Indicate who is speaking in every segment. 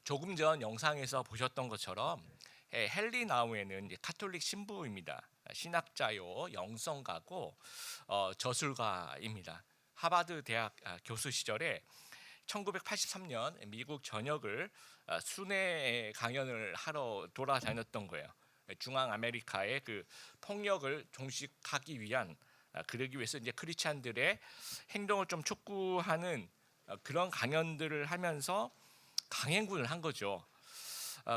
Speaker 1: 조금 전 영상에서 보셨던 것처럼 헨리 나우에는 이제 카톨릭 신부입니다. 신학자요, 영성가고 저술가입니다. 하버드 대학 교수 시절에 1983년 미국 전역을 순회 강연을 하러 돌아다녔던 거예요. 중앙 아메리카의 그 폭력을 종식하기 위한 그러기 위해서 이제 크리스찬들의 행동을 좀 촉구하는 그런 강연들을 하면서 강행군을 한 거죠.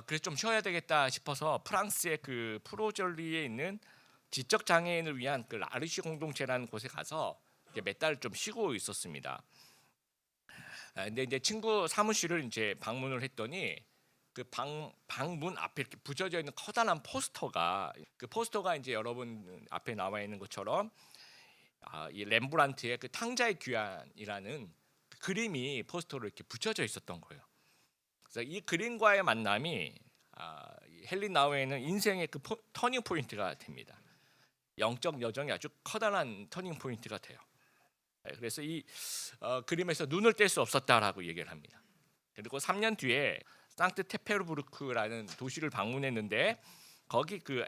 Speaker 1: 그래서 좀 쉬어야 되겠다 싶어서 프랑스의 그 프로절리에 있는 지적 장애인을 위한 그 라르시 공동체라는 곳에 가서 몇 달 좀 쉬고 있었습니다. 근데 이제 친구 사무실을 이제 방문을 했더니 그 방문 앞에 이렇게 붙여져 있는 커다란 포스터가 그 포스터가 이제 여러분 앞에 나와 있는 것처럼 이 렘브란트의 그 탕자의 귀환이라는 그 그림이 포스터로 이렇게 붙여져 있었던 거예요. 그래서 이 그림과의 만남이 헨리 나우에는 인생의 그 터닝 포인트가 됩니다. 영적 여정이 아주 커다란 터닝 포인트가 돼요. 그래서 이 그림에서 눈을 뗄 수 없었다라고 얘기를 합니다. 그리고 3년 뒤에 상트테페르부르크라는 도시를 방문했는데 거기 그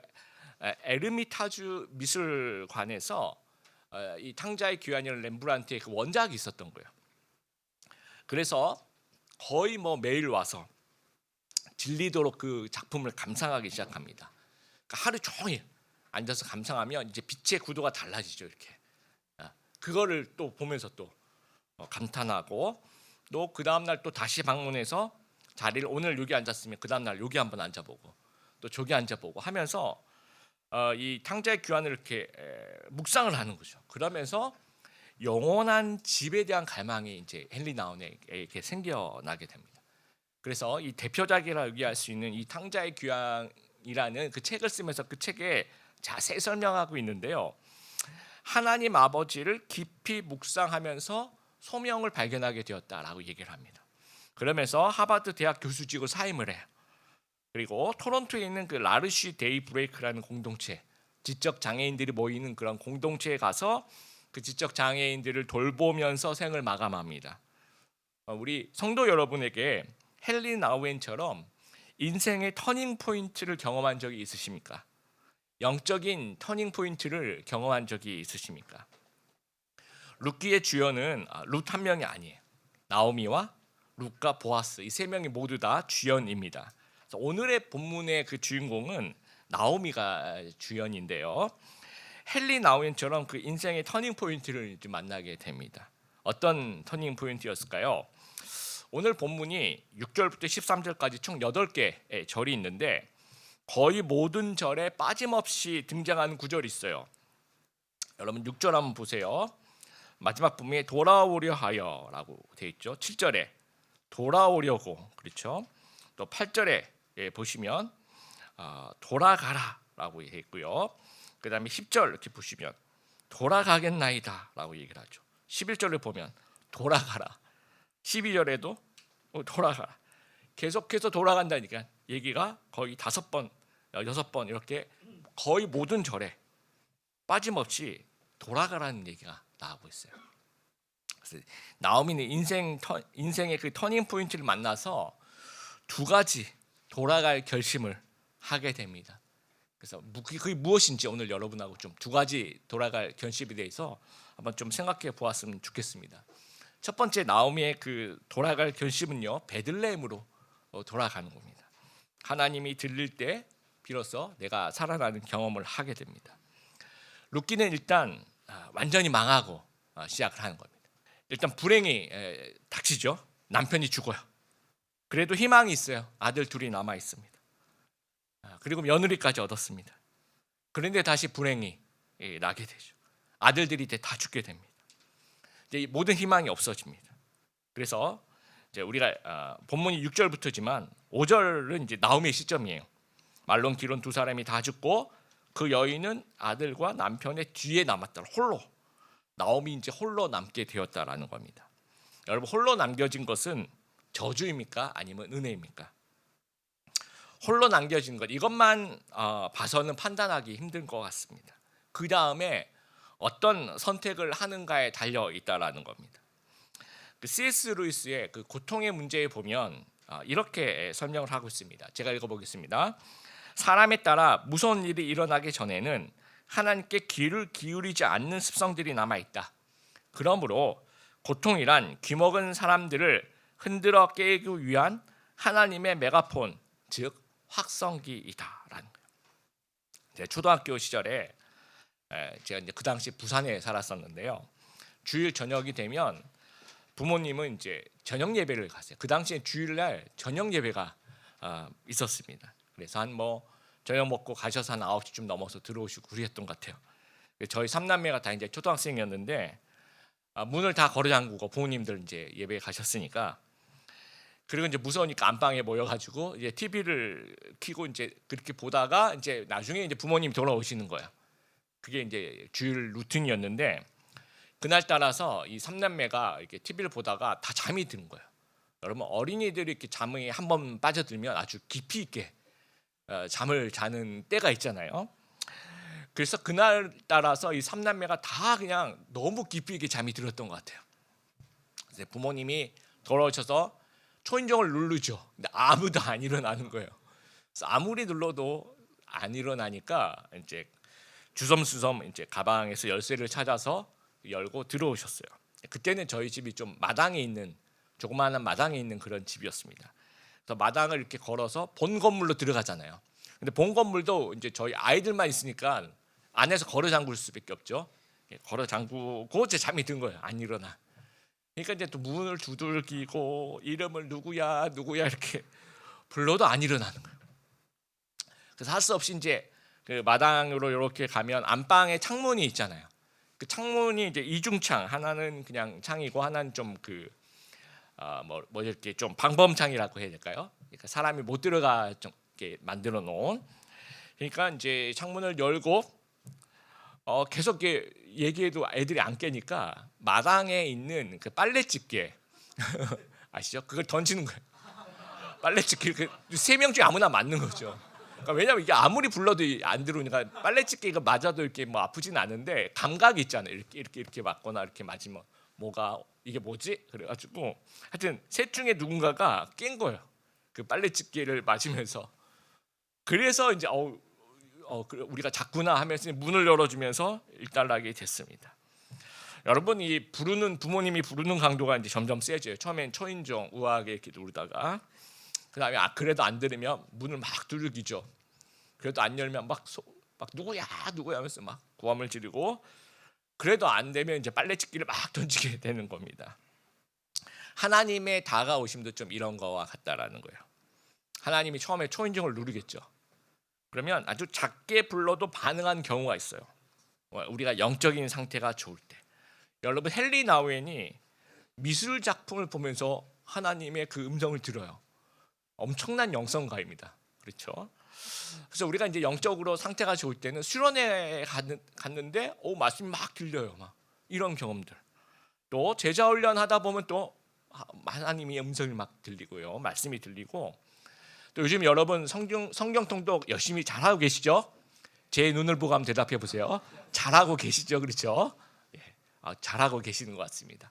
Speaker 1: 에르미타주 미술관에서 이 탕자의 귀환이라는 렘브란트의 그 원작이 있었던 거예요. 그래서 거의 뭐 매일 와서 질리도록 그 작품을 감상하기 시작합니다. 그러니까 하루 종일 앉아서 감상하면 이제 빛의 구도가 달라지죠. 이렇게 그거를 또 보면서 또 감탄하고 또 그 다음 날 또 다시 방문해서 자리를 오늘 여기 앉았으면 그 다음 날 여기 한번 앉아보고 또 저기 앉아보고 하면서 이 탕자의 귀환을 이렇게 묵상을 하는 거죠. 그러면서 영원한 집에 대한 갈망이 이제 헨리 나우에게 생겨나게 됩니다. 그래서 이 대표작이라 얘기할 수 있는 이 탕자의 귀환이라는 그 책을 쓰면서 그 책에 자세히 설명하고 있는데요. 하나님 아버지를 깊이 묵상하면서 소명을 발견하게 되었다라고 얘기를 합니다. 그러면서 하버드 대학 교수직을 사임을 해요. 그리고 토론토에 있는 그 라르시 데이 브레이크라는 공동체, 지적 장애인들이 모이는 그런 공동체에 가서 그 지적 장애인들을 돌보면서 생을 마감합니다. 우리 성도 여러분에게 헨리 나우엔처럼 인생의 터닝 포인트를 경험한 적이 있으십니까? 영적인 터닝 포인트를 경험한 적이 있으십니까? 룻기의 주연은 룻 한 명이 아니에요. 나오미와 룻과 보아스 이 세 명이 모두 다 주연입니다. 오늘의 본문의 그 주인공은 나오미가 주연인데요. 헨리 나우엔처럼 그 인생의 터닝 포인트를 만나게 됩니다. 어떤 터닝 포인트였을까요? 오늘 본문이 6절부터 13절까지 총 8개의 절이 있는데 거의 모든 절에 빠짐없이 등장하는 구절이 있어요. 여러분 6절 한번 보세요. 마지막 부분에 돌아오려 하여라고 되어 있죠. 7절에 돌아오려고, 그렇죠. 또 8절에 보시면 돌아가라라고 되어 있고요. 그 다음에 10절 이렇게 보시면 돌아가겠나이다라고 얘기를 하죠. 11절을 보면 돌아가라. 12절에도 돌아가라. 계속해서 돌아간다니까 얘기가 거의 5번, 6번 이렇게 거의 모든 절에 빠짐없이 돌아가라는 얘기가 나오고 있어요. 그래서 나오미는 인생의 그 터닝 포인트를 만나서 두 가지 돌아갈 결심을 하게 됩니다. 그래서 그게 무엇인지 오늘 여러분하고 좀 두 가지 돌아갈 결심에 대해서 한번 좀 생각해 보았으면 좋겠습니다. 첫 번째 나오미의 그 돌아갈 결심은요, 베들레헴으로 돌아가는 겁니다. 하나님이 들릴 때 비로소 내가 살아나는 경험을 하게 됩니다. 룻기는 일단 완전히 망하고 시작을 하는 겁니다. 일단 불행이 닥치죠. 남편이 죽어요. 그래도 희망이 있어요. 아들 둘이 남아 있습니다. 그리고 며느리까지 얻었습니다. 그런데 다시 불행이 나게 되죠. 아들들이 다 죽게 됩니다. 이제 모든 희망이 없어집니다. 그래서 이제 우리가 본문이 6절부터지만 5절은 이제 나오미의 시점이에요. 말론 기론 두 사람이 다 죽고 그 여인은 아들과 남편의 뒤에 남았다. 홀로. 나오미 이제 홀로 남게 되었다라는 겁니다. 여러분 홀로 남겨진 것은 저주입니까? 아니면 은혜입니까? 홀로 남겨진 것 이것만 봐서는 판단하기 힘든 것 같습니다. 그 다음에 어떤 선택을 하는가에 달려 있다라는 겁니다. C.S. 루이스의 그 고통의 문제에 보면 이렇게 설명을 하고 있습니다. 제가 읽어보겠습니다. 사람에 따라 무서운 일이 일어나기 전에는 하나님께 귀를 기울이지 않는 습성들이 남아 있다. 그러므로 고통이란 귀먹은 사람들을 흔들어 깨기 위한 하나님의 메가폰, 즉 확성기이다라는 거예요. 초등학교 시절에 제가 이제 그 당시 부산에 살았었는데요. 주일 저녁이 되면 부모님은 이제 저녁 예배를 가세요. 그 당시에 주일날 저녁 예배가 있었습니다. 그래서 한 저녁 먹고 가셔서 한 9시쯤 넘어서 들어오시고 그랬던 것 같아요. 저희 3남매가 다 이제 초등학생이었는데 문을 다 걸어 잠그고 부모님들 이제 예배에 가셨으니까, 그리고 이제 무서우니까 안방에 모여가지고 이제 TV를 켜고 이제 그렇게 보다가 이제 나중에 이제 부모님 돌아오시는 거예요. 그게 이제 주일 루틴이었는데, 그날 따라서 이 3남매가 이렇게 TV를 보다가 다 잠이 드는 거예요. 여러분, 어린이들이 이렇게 잠에 한번 빠져들면 아주 깊이 있게 잠을 자는 때가 있잖아요. 그래서 그날 따라서 이 3남매가 다 그냥 너무 깊이 있게 잠이 들었던 것 같아요. 그래서 부모님이 돌아오셔서 초인종을 누르죠. 근데 아무도 안 일어나는 거예요. 그래서 아무리 눌러도 안 일어나니까 이제 주섬주섬 이제 가방에서 열쇠를 찾아서 열고 들어오셨어요. 그때는 저희 집이 좀 마당에 있는, 조그마한 마당에 있는 그런 집이었습니다. 그래서 마당을 이렇게 걸어서 본 건물로 들어가잖아요. 근데 본 건물도 이제 저희 아이들만 있으니까 안에서 걸어 잠글 수밖에 없죠. 걸어 잠그고 제 잠이 든 거예요. 안 일어나. 그러니까 이제 또 문을 두들기고 이름을 누구야 이렇게 불러도 안 일어나는 거예요. 그래서 할 수 없이 이제 그 마당으로 이렇게 가면 안방에 창문이 있잖아요. 그 창문이 이제 이중창, 하나는 그냥 창이고 하나는 좀 이렇게 좀 방범창이라고 해야 될까요? 그러니까 사람이 못 들어가게 만들어 놓은. 그러니까 이제 창문을 열고 계속 얘기해도 애들이 안 깨니까 마당에 있는 그 빨래집게 아시죠? 그걸 던지는 거예요. 빨래집게 세 명 중에 아무나 맞는 거죠. 그러니까 왜냐면 이게 아무리 불러도 안 들어오니까, 빨래집게가 맞아도 이렇게 아프진 않은데 감각이 있잖아요. 이렇게 맞거나 이렇게 맞으면 뭐가 이게 뭐지? 그래가지고 하여튼 셋 중에 누군가가 깬 거예요. 그 빨래집게를 맞으면서. 그래서 이제 우리가 잤구나 하면서 문을 열어주면서 일단락이 됐습니다. 여러분, 이 부모님이 부르는 강도가 이제 점점 세져요. 처음엔 초인종 우아하게 이렇게 누르다가, 그다음에 그래도 안 들으면 문을 막 두들기죠. 그래도 안 열면 막 누구야 하면서 막 고함을 지르고, 그래도 안 되면 이제 빨래집기를 막 던지게 되는 겁니다. 하나님의 다가오심도 좀 이런 거와 같다라는 거예요. 하나님이 처음에 초인종을 누르겠죠. 그러면 아주 작게 불러도 반응한 경우가 있어요. 우리가 영적인 상태가 좋을 때. 여러분, 헨리 나우엔이 미술 작품을 보면서 하나님의 그 음성을 들어요. 엄청난 영성가입니다. 그렇죠? 그래서 우리가 이제 영적으로 상태가 좋을 때는 수련회 갔는데 말씀이 막 들려요. 막 이런 경험들. 또 제자 훈련 하다 보면 또 하나님의 음성이 막 들리고요. 말씀이 들리고. 또 요즘 여러분 성경 통독 열심히 잘하고 계시죠? 제 눈을 보고 한번 대답해 보세요. 잘하고 계시죠? 그렇죠? 잘하고 계시는 것 같습니다.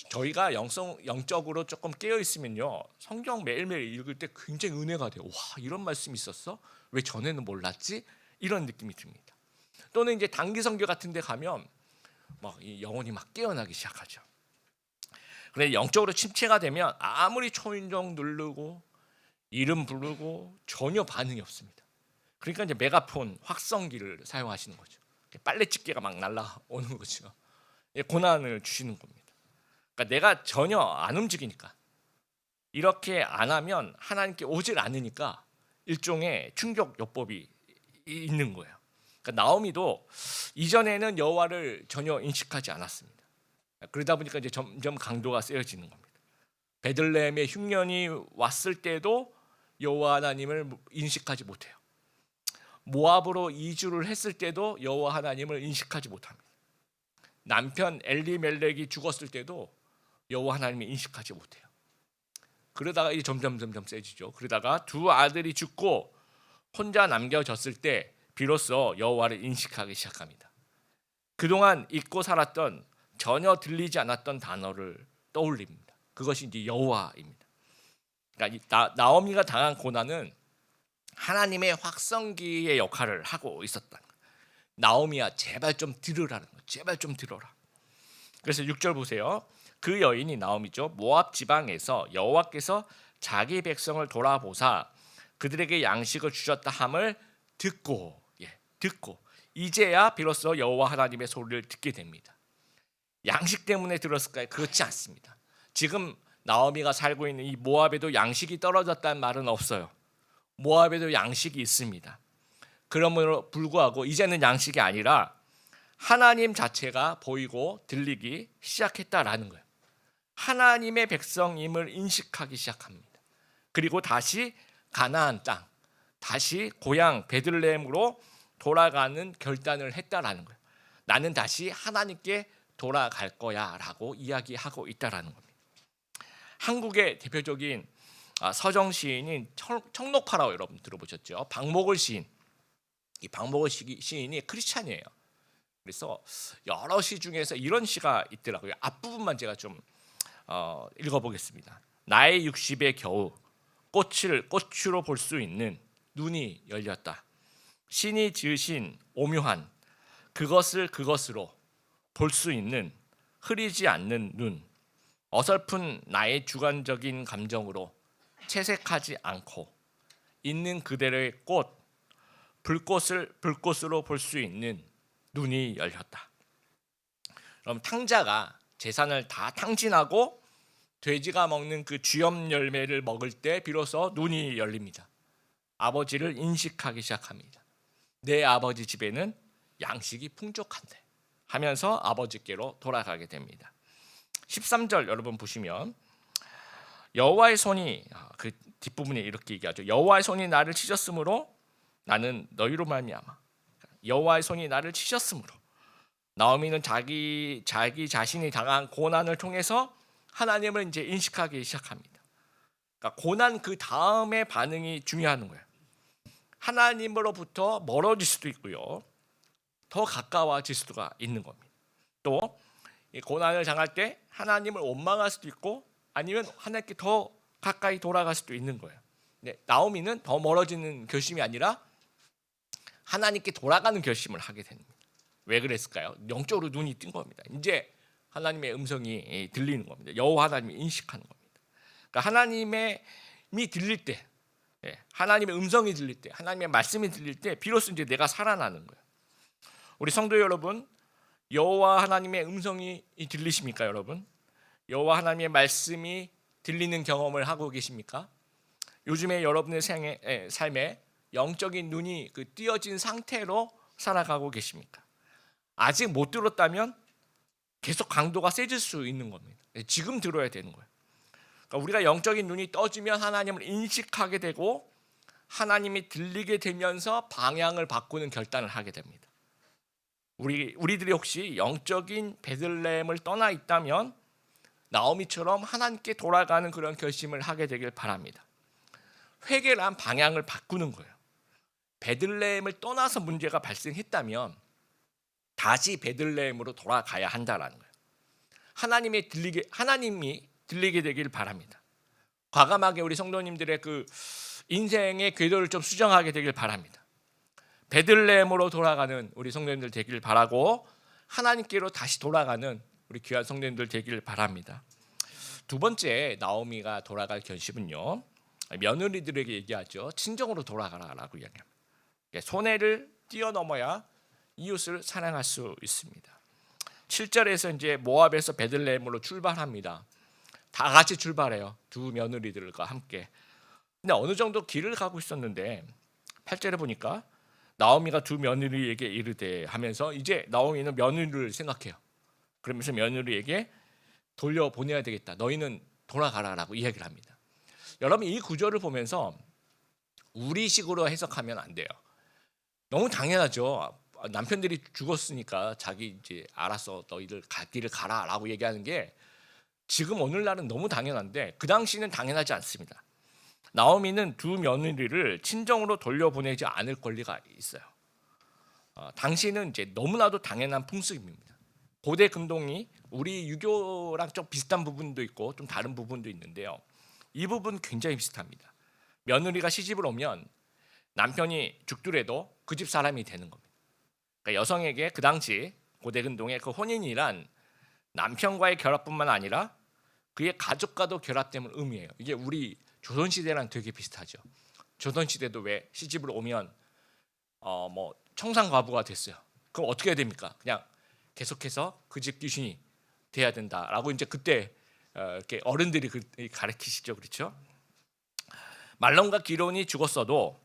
Speaker 1: 저희가 영적으로 조금 깨어 있으면요, 성경 매일매일 읽을 때 굉장히 은혜가 돼요. 와, 이런 말씀이 있었어? 왜 전에는 몰랐지? 이런 느낌이 듭니다. 또는 이제 단기 선교 같은 데 가면 이 영혼이 막 깨어나기 시작하죠. 그런데 영적으로 침체가 되면 아무리 초인종 누르고 이름 부르고 전혀 반응이 없습니다. 그러니까 이제 메가폰, 확성기를 사용하시는 거죠. 빨래집게가 막 날라오는 거죠. 고난을 주시는 겁니다. 그러니까 내가 전혀 안 움직이니까, 이렇게 안 하면 하나님께 오질 않으니까 일종의 충격 요법이 있는 거예요. 그러니까 나오미도 이전에는 여호와를 전혀 인식하지 않았습니다. 그러다 보니까 이제 점점 강도가 세어지는 겁니다. 베들레헴의 흉년이 왔을 때도 여호와 하나님을 인식하지 못해요. 모압으로 이주를 했을 때도 여호와 하나님을 인식하지 못합니다. 남편 엘리멜렉이 죽었을 때도 여호와 하나님을 인식하지 못해요. 그러다가 이제 점점 세지죠. 그러다가 두 아들이 죽고 혼자 남겨졌을 때 비로소 여호와를 인식하기 시작합니다. 그동안 잊고 살았던, 전혀 들리지 않았던 단어를 떠올립니다. 그것이 이제 여호와입니다. 그러니까 나오미가 당한 고난은 하나님의 확성기의 역할을 하고 있었다. 나오미야 제발 좀 들으라는 거. 제발 좀 들어라. 그래서 6절 보세요. 그 여인이 나오미죠. 모압 지방에서 여호와께서 자기 백성을 돌아보사 그들에게 양식을 주셨다 함을 듣고 듣고 이제야 비로소 여호와 하나님의 소리를 듣게 됩니다. 양식 때문에 들었을까요? 그렇지 않습니다. 지금 나오미가 살고 있는 이 모압에도 양식이 떨어졌다는 말은 없어요. 모압에도 양식이 있습니다. 그러므로 불구하고 이제는 양식이 아니라 하나님 자체가 보이고 들리기 시작했다라는 거예요. 하나님의 백성임을 인식하기 시작합니다. 그리고 다시 가나안 땅, 다시 고향 베들레헴으로 돌아가는 결단을 했다라는 거예요. 나는 다시 하나님께 돌아갈 거야라고 이야기하고 있다라는 겁니다. 한국의 대표적인 서정 시인인 청록화라고 여러분 들어보셨죠? 박목월 시인. 이 박목월 시인이 크리스찬이에요. 그래서 여러 시 중에서 이런 시가 있더라고요. 앞부분만 제가 좀 읽어보겠습니다. 나의 60에 겨우 꽃으로 볼 수 있는 눈이 열렸다. 신이 지으신 오묘한 그것으로 볼 수 있는 흐리지 않는 눈. 어설픈 나의 주관적인 감정으로 채색하지 않고 있는 그대로의 불꽃으로 볼 수 있는 눈이 열렸다. 그럼 탕자가 재산을 다 탕진하고 돼지가 먹는 그 쥐염 열매를 먹을 때 비로소 눈이 열립니다. 아버지를 인식하기 시작합니다. 내 아버지 집에는 양식이 풍족한데 하면서 아버지께로 돌아가게 됩니다. 13절 여러분 보시면 여호와의 손이 그 뒷부분에 이렇게 얘기하죠. 여호와의 손이 나를 치셨으므로 나는 너희로 말미암아. 여호와의 손이 나를 치셨으므로. 나오미는 자기 자신이 당한 고난을 통해서 하나님을 이제 인식하기 시작합니다. 그러니까 고난 그 다음의 반응이 중요한 거예요. 하나님으로부터 멀어질 수도 있고요. 더 가까워질 수가 있는 겁니다. 또 고난을 당할 때 하나님을 원망할 수도 있고 아니면 하나님께 더 가까이 돌아갈 수도 있는 거예요. 나오미는 더 멀어지는 결심이 아니라 하나님께 돌아가는 결심을 하게 됩니다. 왜 그랬을까요? 영적으로 눈이 뜬 겁니다. 이제 하나님의 음성이 들리는 겁니다. 여호와 하나님이 인식하는 겁니다. 그러니까 하나님이 들릴 때, 하나님의 음성이 들릴 때, 하나님의 말씀이 들릴 때 비로소 이제 내가 살아나는 거예요. 우리 성도 여러분, 여호와 하나님의 음성이 들리십니까, 여러분? 여호와 하나님의 말씀이 들리는 경험을 하고 계십니까? 요즘에 여러분의 삶에 영적인 눈이 띄어진 상태로 살아가고 계십니까? 아직 못 들었다면 계속 강도가 세질 수 있는 겁니다. 지금 들어야 되는 거예요. 그러니까 우리가 영적인 눈이 떠지면 하나님을 인식하게 되고 하나님이 들리게 되면서 방향을 바꾸는 결단을 하게 됩니다. 우리들이 혹시 영적인 베들레헴을 떠나 있다면 나오미처럼 하나님께 돌아가는 그런 결심을 하게 되길 바랍니다. 회개란 방향을 바꾸는 거예요. 베들레헴을 떠나서 문제가 발생했다면 다시 베들레헴으로 돌아가야 한다라는 거예요. 하나님이 들리게 되길 바랍니다. 과감하게 우리 성도님들의 그 인생의 궤도를 좀 수정하게 되길 바랍니다. 베들레헴으로 돌아가는 우리 성도님들 되길 바라고 하나님께로 다시 돌아가는 우리 귀한 성도님들 되길 바랍니다. 두 번째 나오미가 돌아갈 결심은요. 며느리들에게 얘기하죠. 친정으로 돌아가라라고 이야기합니다. 손해를 뛰어넘어야 이웃을 사랑할 수 있습니다. 7절에서 이제 모압에서 베들레헴으로 출발합니다. 다 같이 출발해요. 두 며느리들과 함께. 근데 어느 정도 길을 가고 있었는데 8절에 보니까 나오미가 두 며느리에게 이르되 하면서 이제 나오미는 며느리를 생각해요. 그러면서 며느리에게 돌려보내야 되겠다. 너희는 돌아가라라고 이야기를 합니다. 여러분 이 구절을 보면서 우리식으로 해석하면 안 돼요. 너무 당연하죠. 남편들이 죽었으니까 자기 이제 알아서 너희들 갈 길을 가라라고 얘기하는 게 지금 오늘날은 너무 당연한데 그 당시는 당연하지 않습니다. 나오미는 두 며느리를 친정으로 돌려보내지 않을 권리가 있어요. 당시는 이제 너무나도 당연한 풍습입니다. 고대 금동이 우리 유교랑 좀 비슷한 부분도 있고 좀 다른 부분도 있는데요. 이 부분 굉장히 비슷합니다. 며느리가 시집을 오면 남편이 죽더라도 그 집 사람이 되는 겁니다. 그러니까 여성에게 그 당시 고대 근동의 그 혼인이란 남편과의 결합뿐만 아니라 그의 가족과도 결합됨을 의미해요. 이게 우리 조선 시대랑 되게 비슷하죠. 조선 시대도 왜 시집을 오면 뭐 청산과부가 됐어요. 그럼 어떻게 해야 됩니까? 그냥 계속해서 그 집 귀신이 돼야 된다라고 이제 그때 이렇게 어른들이 가르치시죠, 그렇죠? 말론과 기론이 죽었어도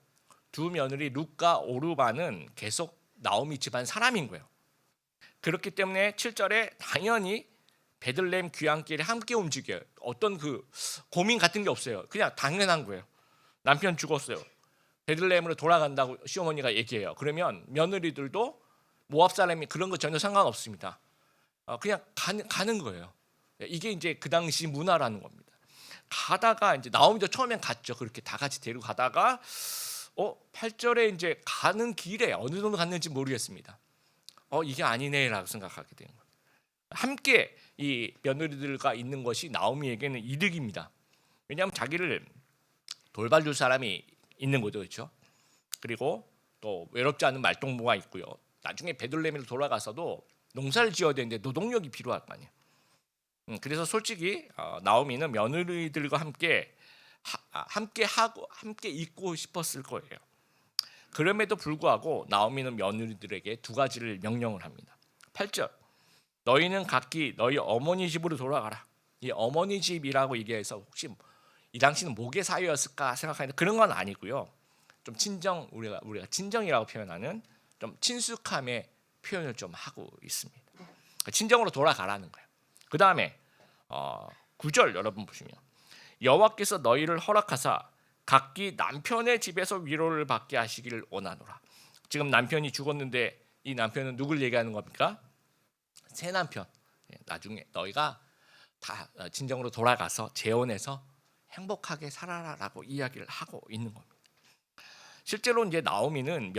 Speaker 1: 두 며느리 룻과 오르바는 계속 나오미 집안 사람인 거예요. 그렇기 때문에 7절에 당연히 베들레헴 귀환길에 함께 움직여요. 어떤 그 고민 같은 게 없어요. 그냥 당연한 거예요. 남편 죽었어요. 베들레헴으로 돌아간다고 시어머니가 얘기해요. 그러면 며느리들도 모압 사람이 그런 거 전혀 상관없습니다. 그냥 가는 거예요. 이게 이제 그 당시 문화라는 겁니다. 가다가 이제 나오미도 처음엔 갔죠. 그렇게 다 같이 데리고 가다가 8절에 이제 가는 길에 어느 정도 갔는지 모르겠습니다. 이게 아니네라고 생각하게 된 거예요. 함께 이 며느리들과 있는 것이 나오미에게는 이득입니다. 왜냐하면 자기를 돌봐줄 사람이 있는 거죠, 그렇죠? 그리고 또 외롭지 않은 말동무가 있고요. 나중에 베들레헴으로 돌아가서도 농사를 지어야 되는데 노동력이 필요할 거 아니에요. 그래서 솔직히 나오미는 며느리들과 함께 하고 함께 있고 싶었을 거예요. 그럼에도 불구하고 나오미는 며느리들에게 두 가지를 명령을 합니다. 8절, 너희는 각기 너희 어머니 집으로 돌아가라. 이 어머니 집이라고 얘기해서 혹시 이 당시는 목의 사유였을까 생각하는데 그런 건 아니고요. 좀 친정, 우리가 친정이라고 표현하는 좀 친숙함의 표현을 좀 하고 있습니다. 친정으로 돌아가라는 거예요. 그 다음에 9절 여러분 보시면 여호와께서 너희를 허락하사 각기 남편의 집에서 위로를 받게 하시기를 원하노라. 지금 남편이 죽었는데 이 남편은 누굴 얘기하는 겁니까? 새 남편. 나중에 너희가 다 친정으로 돌아가서 재혼해서 행복하게 살아라라고 이야기를 하고 있는 겁니다. 실제로 이제 나오미는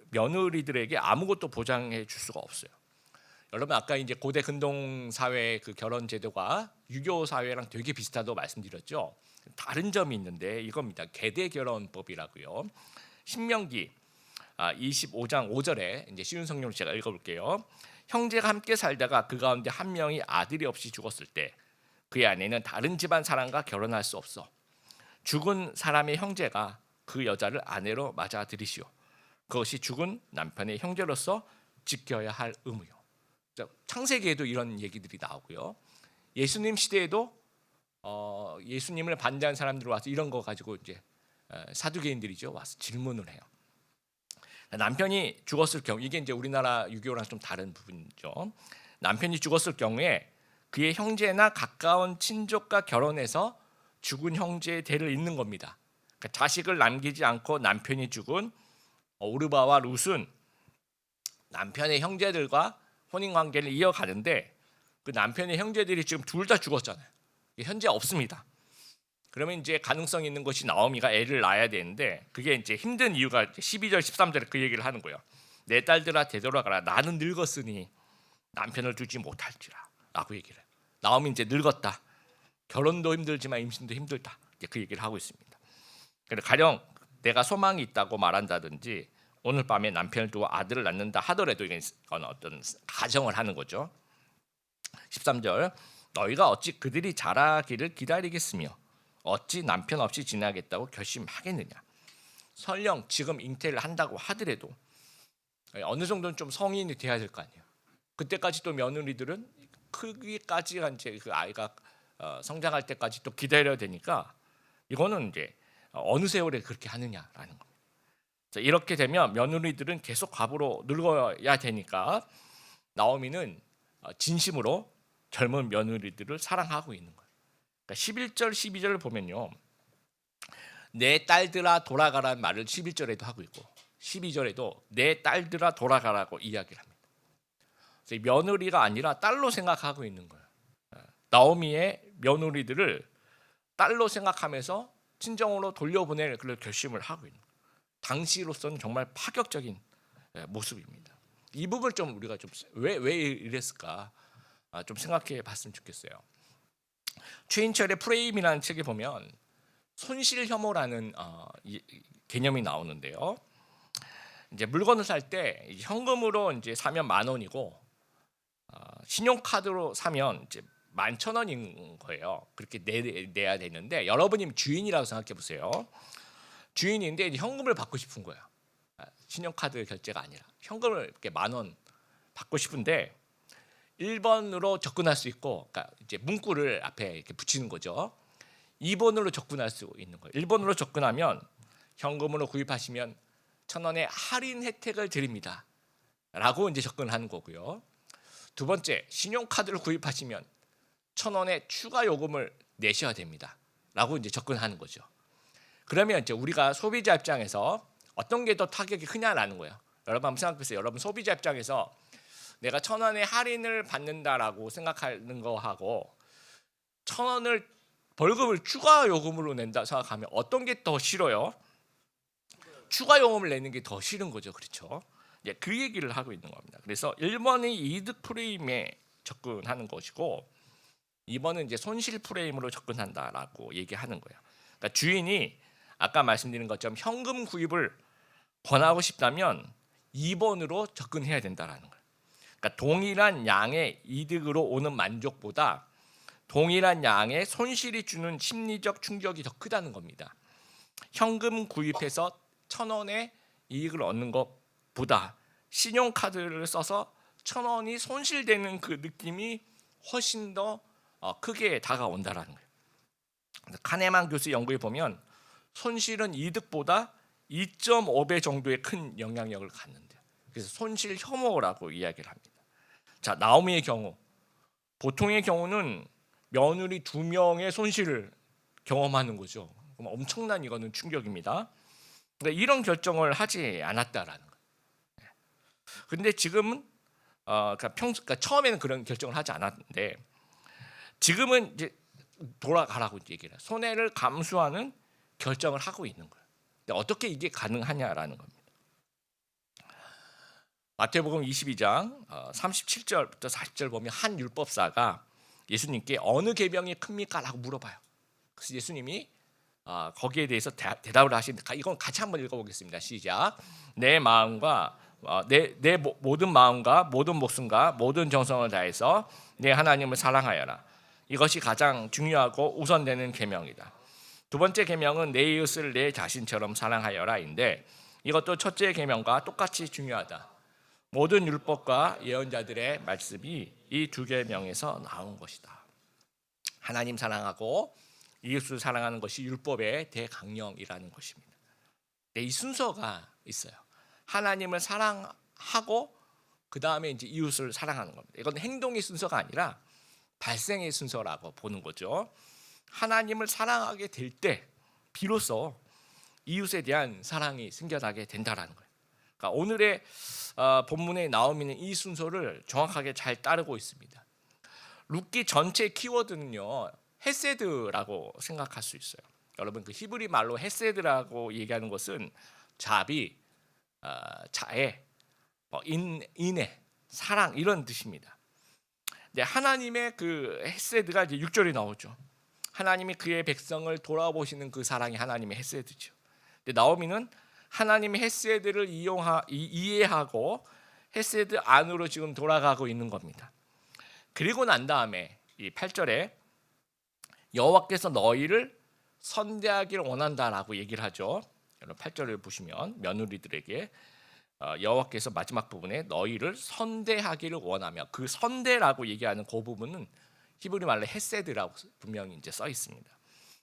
Speaker 1: 며느리들에게 아무것도 보장해 줄 수가 없어요. 여러분 아까 이제 고대 근동 사회의 그 결혼 제도가 유교 사회랑 되게 비슷하다고 말씀드렸죠. 다른 점이 있는데 이겁니다. 계대 결혼법이라고요. 신명기 25장 5절에 이제 쉬운 성경으로 제가 읽어볼게요. 형제가 함께 살다가 그 가운데 한 명이 아들이 없이 죽었을 때 그의 아내는 다른 집안 사람과 결혼할 수 없어. 죽은 사람의 형제가 그 여자를 아내로 맞아들이시오. 그것이 죽은 남편의 형제로서 지켜야 할 의무요. 창세기에도 이런 얘기들이 나오고요. 예수님 시대에도 예수님을 반대한 사람들이 와서 이런 거 가지고 이제 사두개인들이죠 와서 질문을 해요. 남편이 죽었을 경우 이게 이제 우리나라 유교랑 좀 다른 부분이죠. 남편이 죽었을 경우에 그의 형제나 가까운 친족과 결혼해서 죽은 형제의 대를 잇는 겁니다. 그러니까 자식을 남기지 않고 남편이 죽은 오르바와 룻은 남편의 형제들과 혼인 관계를 이어가는데 그 남편의 형제들이 지금 둘 다 죽었잖아요. 현재 없습니다. 그러면 이제 가능성 있는 것이 나오미가 애를 낳아야 되는데 그게 이제 힘든 이유가 12절 13절에 그 얘기를 하는 거예요. 내 딸들아 되돌아가라. 나는 늙었으니 남편을 두지 못할지라라고 얘기를 해요. 나오미 이제 늙었다. 결혼도 힘들지만 임신도 힘들다. 이제 그 얘기를 하고 있습니다. 그래서 가령 내가 소망이 있다고 말한다든지 오늘 밤에 남편을 두고 아들을 낳는다 하더라도 이게 어떤 가정을 하는 거죠. 13절 너희가 어찌 그들이 자라기를 기다리겠으며 어찌 남편 없이 지내겠다고 결심하겠느냐. 설령 지금 잉태를 한다고 하더라도 어느 정도는 좀 성인이 돼야 될 거 아니에요. 그때까지 또 며느리들은 크기까지 이제 그 아이가 성장할 때까지 또 기다려야 되니까 이거는 이제 어느 세월에 그렇게 하느냐라는 겁니다. 이렇게 되면 며느리들은 계속 과부로 늙어야 되니까 나오미는 진심으로 젊은 며느리들을 사랑하고 있는 거예요. 그러니까 11절 12절을 보면요. 내 딸들아 돌아가라는 말을 11절에도 하고 있고 12절에도 내 딸들아 돌아가라고 이야기를 합니다. 그래서 며느리가 아니라 딸로 생각하고 있는 거예요. 나오미의 며느리들을 딸로 생각하면서 친정으로 돌려보낼 그런 결심을 하고 있는 거예요. 당시로서는 정말 파격적인 모습입니다. 이 부분을 좀 우리가 좀 왜 이랬을까 좀 생각해 봤으면 좋겠어요. 최인철의 프레임이라는 책에 보면 손실 혐오라는 개념이 나오는데요. 이제 물건을 살 때 현금으로 이제 사면 10,000원이고 신용카드로 사면 이제 11,000원인 거예요. 그렇게 내야 되는데 여러분이 주인이라고 생각해 보세요. 주인인데 이제 현금을 받고 싶은 거야. 신용카드 결제가 아니라 현금을 이렇게 10,000원 받고 싶은데 1번으로 접근할 수 있고, 그러니까 이제 문구를 앞에 이렇게 붙이는 거죠. 2번으로 접근할 수 있는 거예요. 1번으로 접근하면 현금으로 구입하시면 1,000원의 할인 혜택을 드립니다. 라고 이제 접근하는 거고요. 두 번째, 신용카드를 구입하시면 1,000원의 추가 요금을 내셔야 됩니다. 라고 이제 접근하는 거죠. 그러면 이제 우리가 소비자 입장에서 어떤 게 더 타격이 크냐라는 거예요. 여러분 한번 생각해 보세요. 여러분 소비자 입장에서 내가 1,000원의 할인을 받는다라고 생각하는 거하고 1,000원을 벌금을 추가 요금으로 낸다 생각하면 어떤 게 더 싫어요? 추가 요금을 내는 게 더 싫은 거죠. 그렇죠? 예, 그 얘기를 하고 있는 겁니다. 그래서 1번이 이득 프레임에 접근하는 것이고 2번은 이제 손실 프레임으로 접근한다라고 얘기하는 거예요. 그러니까 주인이 아까 말씀드린 것처럼 현금 구입을 권하고 싶다면 2번으로 접근해야 된다라는 거예요. 그러니까 동일한 양의 이득으로 오는 만족보다 동일한 양의 손실이 주는 심리적 충격이 더 크다는 겁니다. 현금 구입해서 1,000원의 이익을 얻는 것보다 신용카드를 써서 1,000원이 손실되는 그 느낌이 훨씬 더 크게 다가온다라는 거예요. 카네만 교수 연구에 보면 손실은 이득보다 2.5배 정도의 큰 영향력을 갖는데요. 그래서 손실 혐오라고 이야기를 합니다. 자, 나오미의 경우, 보통의 경우는 며느리 2명의 손실을 경험하는 거죠. 그럼 엄청난 이거는 충격입니다. 그러니까 이런 결정을 하지 않았다라는 거예요. 그런데 지금은 그러니까 처음에는 그런 결정을 하지 않았는데 지금은 이제 돌아가라고 얘기를 해요. 손해를 감수하는 결정을 하고 있는 거예요. 근데 어떻게 이게 가능하냐라는 겁니다. 마태복음 22장 37절부터 40절 보면 한 율법사가 예수님께 어느 계명이 큽니까? 라고 물어봐요. 그래서 예수님이 거기에 대해서 대답을 하시는데 이건 같이 한번 읽어보겠습니다. 시작. 내 마음과 내 모든 마음과 모든 목숨과 모든 정성을 다해서 내 하나님을 사랑하여라. 이것이 가장 중요하고 우선되는 계명이다. 두 번째 계명은 내 이웃을 내 자신처럼 사랑하여라인데 이것도 첫째 계명과 똑같이 중요하다. 모든 율법과 예언자들의 말씀이 이 두 계명에서 나온 것이다. 하나님 사랑하고 이웃을 사랑하는 것이 율법의 대강령이라는 것입니다. 이 순서가 있어요. 하나님을 사랑하고 그 다음에 이제 이웃을 사랑하는 겁니다. 이건 행동의 순서가 아니라 발생의 순서라고 보는 거죠. 하나님을 사랑하게 될 때 비로소 이웃에 대한 사랑이 생겨나게 된다라는 거예요. 그러니까 오늘의 본문에 나오는 이 순서를 정확하게 잘 따르고 있습니다. 룻기 전체 키워드는요 헤세드라고 생각할 수 있어요. 여러분 그 히브리 말로 헤세드라고 얘기하는 것은 자비, 자애, 인애, 사랑 이런 뜻입니다. 근데 하나님의 그 헤세드가 이제 6절에 나오죠. 하나님이 그의 백성을 돌아보시는 그 사랑이 하나님의 헤세드죠. 근데 나오미는 하나님의 헤세드를 이해하고 헤세드 안으로 지금 돌아가고 있는 겁니다. 그리고 난 다음에 이 8절에 여호와께서 너희를 선대하기를 원한다라고 얘기를 하죠. 여러분 8절을 보시면 며느리들에게 여호와께서 마지막 부분에 너희를 선대하기를 원하며 그 선대라고 얘기하는 그 부분은 히브리 말로 헤세드라고 분명히 이제 써 있습니다.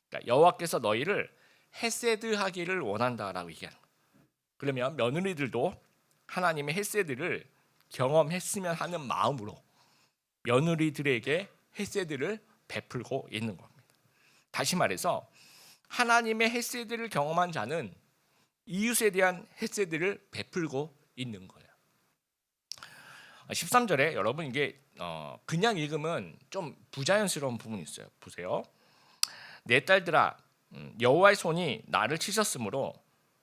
Speaker 1: 그러니까 여호와께서 너희를 헤세드하기를 원한다라고 얘기하는 거예요. 그러면 며느리들도 하나님의 헤세드를 경험했으면 하는 마음으로 며느리들에게 헤세드를 베풀고 있는 겁니다. 다시 말해서 하나님의 헤세드를 경험한 자는 이웃에 대한 헤세드를 베풀고 있는 거예요. 13절에 여러분 이게 그냥 읽으면 좀 부자연스러운 부분이 있어요. 보세요. 내 딸들아 여호와의 손이 나를 치셨으므로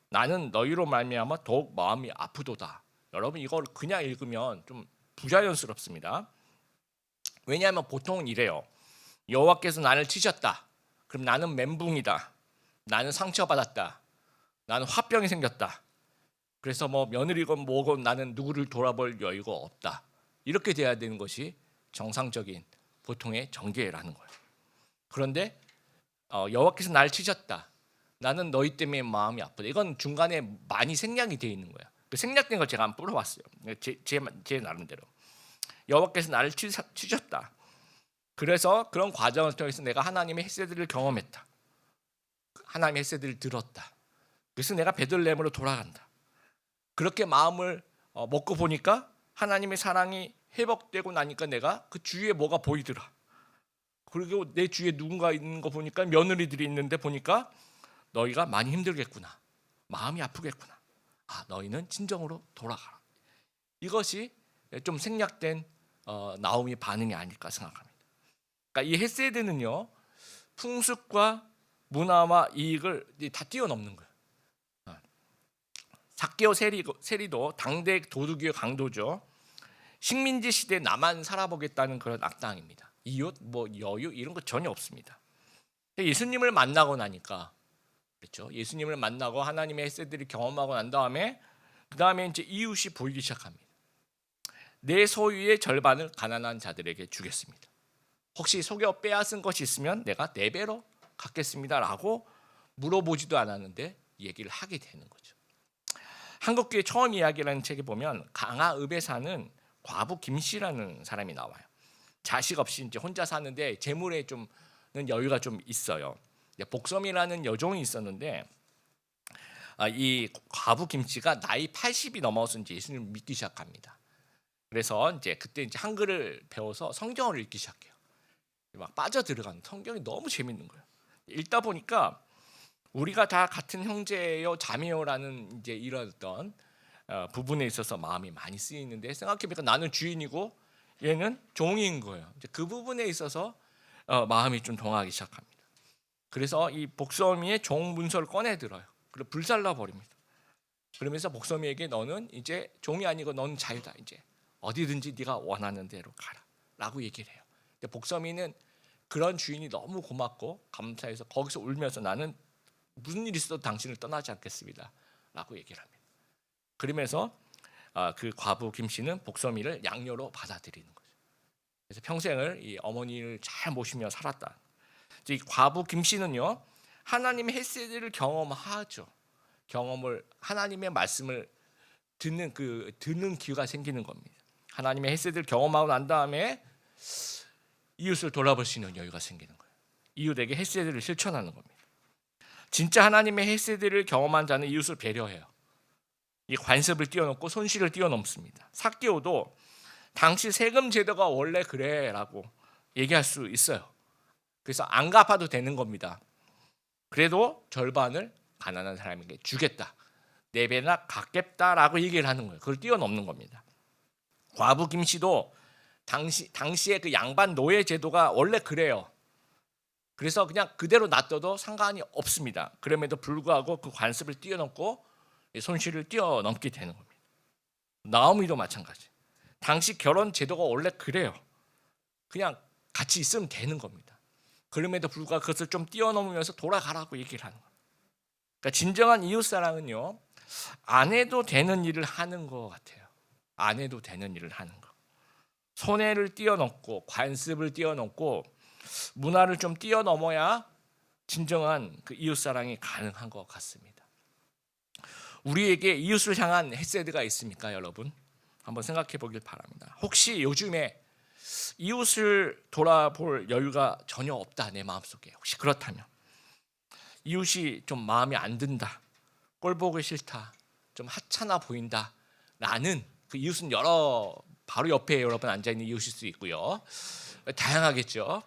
Speaker 1: 나는 너희로 말미암아 더욱 마음이 아프도다. 여러분 이걸 그냥 읽으면 좀 부자연스럽습니다. 왜냐하면 보통은 이래요. 여호와께서 나를 치셨다. 그럼 나는 멘붕이다. 나는 상처받았다. 나는 화병이 생겼다. 그래서 뭐 며느리건 뭐건 나는 누구를 돌아볼 여유가 없다. 이렇게 돼야 되는 것이 정상적인 보통의 전개라는 거예요. 그런데 여호와께서 나를 치셨다. 나는 너희 때문에 마음이 아프다. 이건 중간에 많이 생략이 되어 있는 거야. 그 생략된 걸 제가 한번 풀어봤어요. 제 나름대로. 여호와께서 나를 치셨다. 그래서 그런 과정을 통해서 내가 하나님의 햇새들을 경험했다. 하나님의 햇새들을 들었다. 그래서 내가 베들레헴으로 돌아간다. 그렇게 마음을 먹고 보니까 하나님의 사랑이 회복되고 나니까 내가 그 주위에 뭐가 보이더라. 그리고 내 주위에 누군가 있는 거 보니까 며느리들이 있는데 보니까 너희가 많이 힘들겠구나. 마음이 아프겠구나. 너희는 진정으로 돌아가라. 이것이 좀 생략된 나오미 반응이 아닐까 생각합니다. 그러니까 이 헤세드는요, 풍습과 문화와 이익을 다 뛰어넘는 거예요. 삭개오 세리도 당대 도덕의 강도죠. 식민지 시대 나만 살아보겠다는 그런 악당입니다. 이웃, 뭐 여유 이런 거 전혀 없습니다. 예수님을 만나고 나니까, 그렇죠? 예수님을 만나고 하나님의 햇새들을 경험하고 난 다음에 그 다음에 이제 이웃이 보이기 시작합니다. 내 소유의 절반을 가난한 자들에게 주겠습니다. 혹시 속여 빼앗은 것이 있으면 내가 4배로 갚겠습니다라고 물어보지도 않았는데 얘기를 하게 되는 거죠. 한국교회 처음 이야기라는 책에 보면 강화읍에 사는 과부 김씨라는 사람이 나와요. 자식 없이 이제 혼자 사는데 재물에 좀는 여유가 좀 있어요. 복섬이라는 여종이 있었는데 이 과부 김씨가 나이 80이 넘어서 이제 예수님을 믿기 시작합니다. 그래서 이제 그때 이제 한글을 배워서 성경을 읽기 시작해요. 막 빠져 들어가는 성경이 너무 재밌는 거예요. 읽다 보니까 우리가 다 같은 형제요 자매요라는 이제 이런 어떤 부분에 있어서 마음이 많이 쓰이는데 생각해보니까 나는 주인이고 얘는 종인 거예요. 이제 그 부분에 있어서 마음이 좀 동하기 시작합니다. 그래서 이 복섬이의 종 문서를 꺼내 들어요. 그리고 불살라 버립니다. 그러면서 복섬이에게 너는 이제 종이 아니고 너는 자유다. 이제 어디든지 네가 원하는 대로 가라라고 얘기를 해요. 근데 복섬이는 그런 주인이 너무 고맙고 감사해서 거기서 울면서 나는 무슨 일이 있어도 당신을 떠나지 않겠습니다라고 얘기를 합니다. 그러면서 그 과부 김 씨는 복섬이를 양녀로 받아들이는 거죠. 그래서 평생을 이 어머니를 잘 모시며 살았다. 이 과부 김 씨는요, 하나님의 햇새들을 경험하죠. 경험을 하나님의 말씀을 듣는 기회가 생기는 겁니다. 하나님의 햇새들을 경험하고 난 다음에 이웃을 돌아볼 수 있는 여유가 생기는 거예요. 이웃에게 햇새들을 실천하는 겁니다. 진짜 하나님의 햇새들을 경험한 자는 이웃을 배려해요. 이 관습을 뛰어넘고 손실을 뛰어넘습니다. 삭개오도 당시 세금 제도가 원래 그래라고 얘기할 수 있어요. 그래서 안 갚아도 되는 겁니다. 그래도 절반을 가난한 사람에게 주겠다. 4배나 갚겠다라고 얘기를 하는 거예요. 그걸 뛰어넘는 겁니다. 과부 김 씨도 당시에 그 양반 노예 제도가 원래 그래요. 그래서 그냥 그대로 놔둬도 상관이 없습니다. 그럼에도 불구하고 그 관습을 뛰어넘고 손실을 뛰어넘게 되는 겁니다. 나오미도 마찬가지. 당시 결혼 제도가 원래 그래요. 그냥 같이 있으면 되는 겁니다. 그럼에도 불구하고 그것을 좀 뛰어넘으면서 돌아가라고 얘기를 하는 거예요. 그러니까 진정한 이웃사랑은요, 안 해도 되는 일을 하는 것 같아요. 안 해도 되는 일을 하는 거. 손해를 뛰어넘고 관습을 뛰어넘고 문화를 좀 뛰어넘어야 진정한 그 이웃사랑이 가능한 것 같습니다. 우리에게 이웃을 향한 햇새드가 있습니까, 여러분? 한번 생각해 보길 바랍니다. 혹시 요즘에 이웃을 돌아볼 여유가 전혀 없다, 내 마음속에. 혹시 그렇다면 이웃이 좀 마음에 안 든다, 꼴 보기 싫다, 좀 하찮아 보인다 라는 그 이웃은 바로 옆에 여러분 앉아있는 이웃일 수 있고요. 다양하겠죠.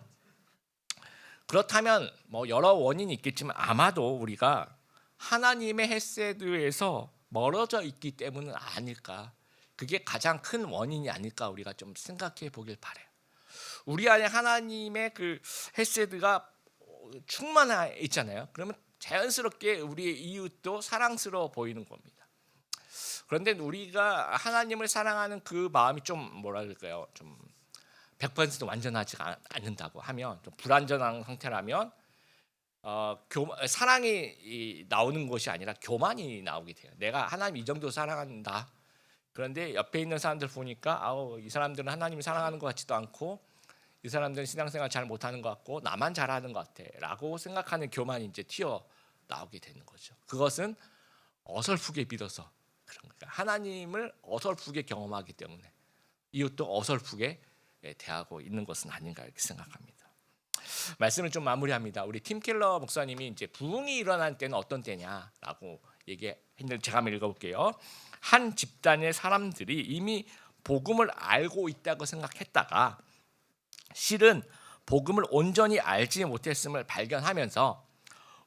Speaker 1: 그렇다면 뭐 여러 원인이 있겠지만 아마도 우리가 하나님의 햇새드에서 멀어져 있기 때문은 아닐까. 그게 가장 큰 원인이 아닐까 우리가 좀 생각해 보길 바래요. 우리 안에 하나님의 그 햇새드가 충만해 있잖아요. 그러면 자연스럽게 우리의 이웃도 사랑스러워 보이는 겁니다. 그런데 우리가 하나님을 사랑하는 그 마음이 좀 뭐라 그럴까요? 좀 100% 완전하지 않는다고 하면, 좀 불완전한 상태라면 사랑이 나오는 것이 아니라 교만이 나오게 돼요. 내가 하나님 이 정도 사랑한다. 그런데 옆에 있는 사람들 보니까 이 사람들은 하나님을 사랑하는 것 같지도 않고 이 사람들은 신앙생활 잘 못하는 것 같고 나만 잘하는 것 같아라고 생각하는 교만이 이제 튀어 나오게 되는 거죠. 그것은 어설프게 믿어서 그런 거예요. 하나님을 어설프게 경험하기 때문에 이웃도 어설프게 대하고 있는 것은 아닌가 이렇게 생각합니다. 말씀을 좀 마무리합니다. 우리 팀 켈러 목사님이 이제 부흥이 일어난 때는 어떤 때냐라고 얘기했는데 제가 한번 읽어볼게요. 한 집단의 사람들이 이미 복음을 알고 있다고 생각했다가 실은 복음을 온전히 알지 못했음을 발견하면서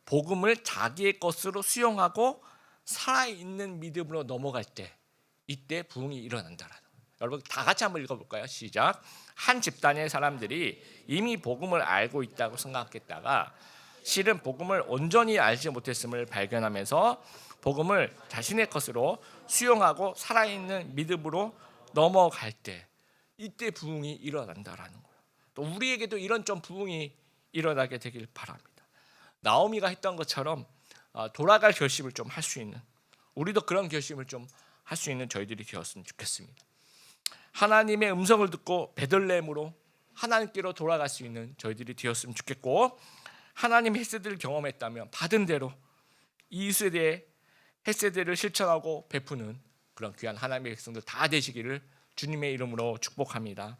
Speaker 1: 복음을 자기의 것으로 수용하고 살아있는 믿음으로 넘어갈 때 이때 부흥이 일어난다라는 거예요. 여러분 다 같이 한번 읽어볼까요? 시작. 한 집단의 사람들이 이미 복음을 알고 있다고 생각했다가 실은 복음을 온전히 알지 못했음을 발견하면서 복음을 자신의 것으로 수용하고 살아있는 믿음으로 넘어갈 때 이때 부흥이 일어난다라는 거예요. 또 우리에게도 이런 좀 부흥이 일어나게 되길 바랍니다. 나오미가 했던 것처럼 돌아갈 결심을 좀 할 수 있는, 우리도 그런 결심을 좀 할 수 있는 저희들이 되었으면 좋겠습니다. 하나님의 음성을 듣고 베들레헴으로 하나님께로 돌아갈 수 있는 저희들이 되었으면 좋겠고, 하나님의 헤세드를 경험했다면 받은 대로 이웃에 헤세드를 실천하고 베푸는 그런 귀한 하나님의 백성들 다 되시기를 주님의 이름으로 축복합니다.